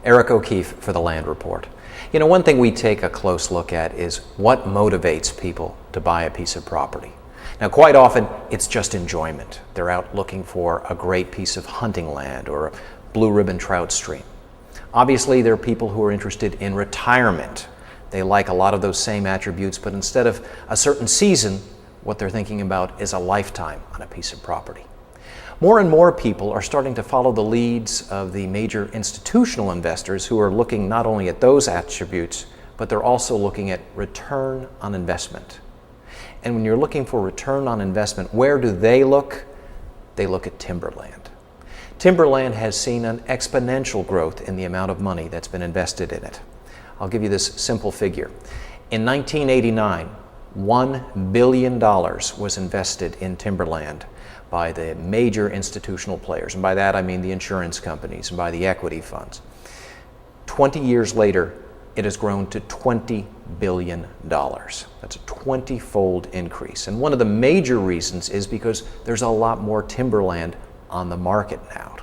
Eric O'Keefe for the Land Report. You know, one thing we take a close look at is what motivates people to buy a piece of property. Now, quite often, it's just enjoyment. They're out looking for a great piece of hunting land or a blue ribbon trout stream. Obviously, there are people who are interested in retirement. They like a lot of those same attributes, but instead of a certain season, what they're thinking about is a lifetime on a piece of property. More and more people are starting to follow the leads of the major institutional investors who are looking not only at those attributes, but they're also looking at return on investment. And when you're looking for return on investment, where do they look? They look at timberland. Timberland has seen an exponential growth in the amount of money that's been invested in it. I'll give you this simple figure. In 1989, $1 billion was invested in timberland by the major institutional players. And by that I mean the insurance companies and by the equity funds. 20 years later, it has grown to $20 billion. That's a 20-fold increase. And one of the major reasons is because there's a lot more timberland on the market now.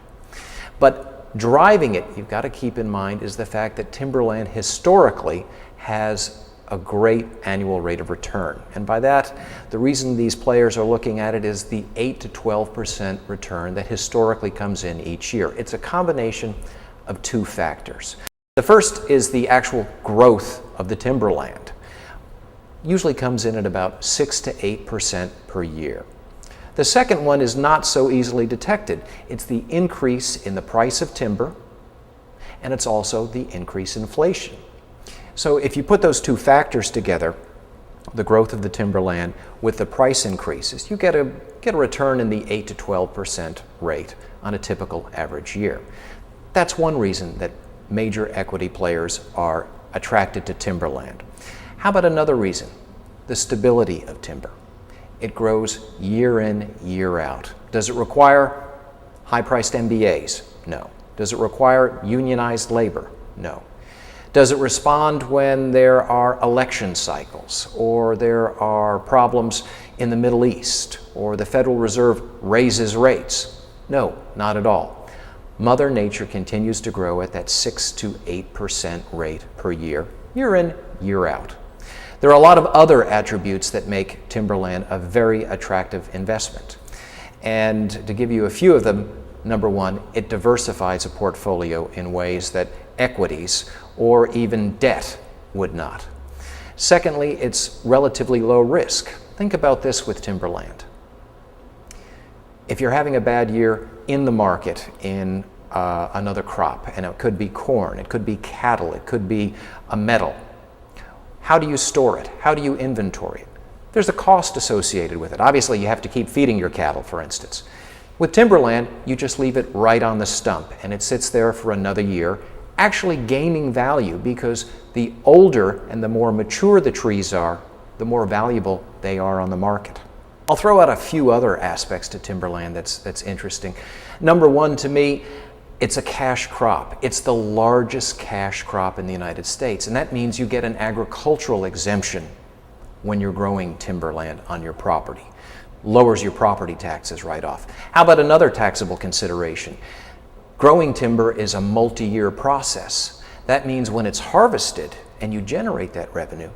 But driving it, you've got to keep in mind, is the fact that timberland historically has a great annual rate of return. And by that, the reason these players are looking at it is the 8 to 12% return that historically comes in each year. It's a combination of two factors. The first is the actual growth of the timberland. Usually comes in at about 6 to 8% per year. The second one is not so easily detected. It's the increase in the price of timber, and it's also the increase in inflation. So if you put those two factors together, the growth of the timberland with the price increases, you get a return in the 8 to 12% rate on a typical average year. That's one reason that major equity players are attracted to timberland. How about another reason? The stability of timber. It grows year in, year out. Does it require high-priced MBAs? No. Does it require unionized labor? No. Does it respond when there are election cycles, or there are problems in the Middle East, or the Federal Reserve raises rates? No, not at all. Mother Nature continues to grow at that 6 to 8% rate per year, year in, year out. There are a lot of other attributes that make timberland a very attractive investment. And to give you a few of them, number one, it diversifies a portfolio in ways that equities or even debt would not. Secondly, it's relatively low risk. Think about this with timberland. If you're having a bad year in the market in another crop, and it could be corn, it could be cattle, it could be a metal, how do you store it? How do you inventory it? There's a cost associated with it. Obviously, you have to keep feeding your cattle, for instance. With timberland, you just leave it right on the stump, and it sits there for another year, actually gaining value because the older and the more mature the trees are, the more valuable they are on the market. I'll throw out a few other aspects to timberland that's interesting. Number one, to me, it's a cash crop. It's the largest cash crop in the United States, and that means you get an agricultural exemption when you're growing timberland on your property. Lowers your property taxes right off. How about another taxable consideration? Growing timber is a multi-year process. That means when it's harvested and you generate that revenue,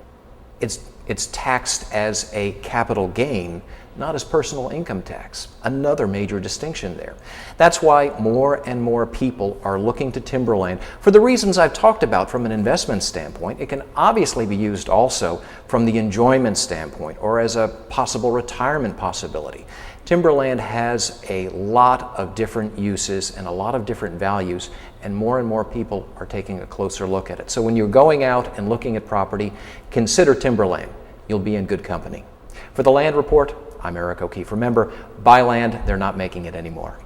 it's taxed as a capital gain, not as personal income tax. Another major distinction there. That's why more and more people are looking to timberland for the reasons I've talked about from an investment standpoint. It can obviously be used also from the enjoyment standpoint or as a possible retirement possibility. Timberland has a lot of different uses and a lot of different values, and more people are taking a closer look at it. So when you're going out and looking at property, consider timberland. You'll be in good company. For the Land Report, I'm Eric O'Keefe. Remember, buy land, they're not making it anymore.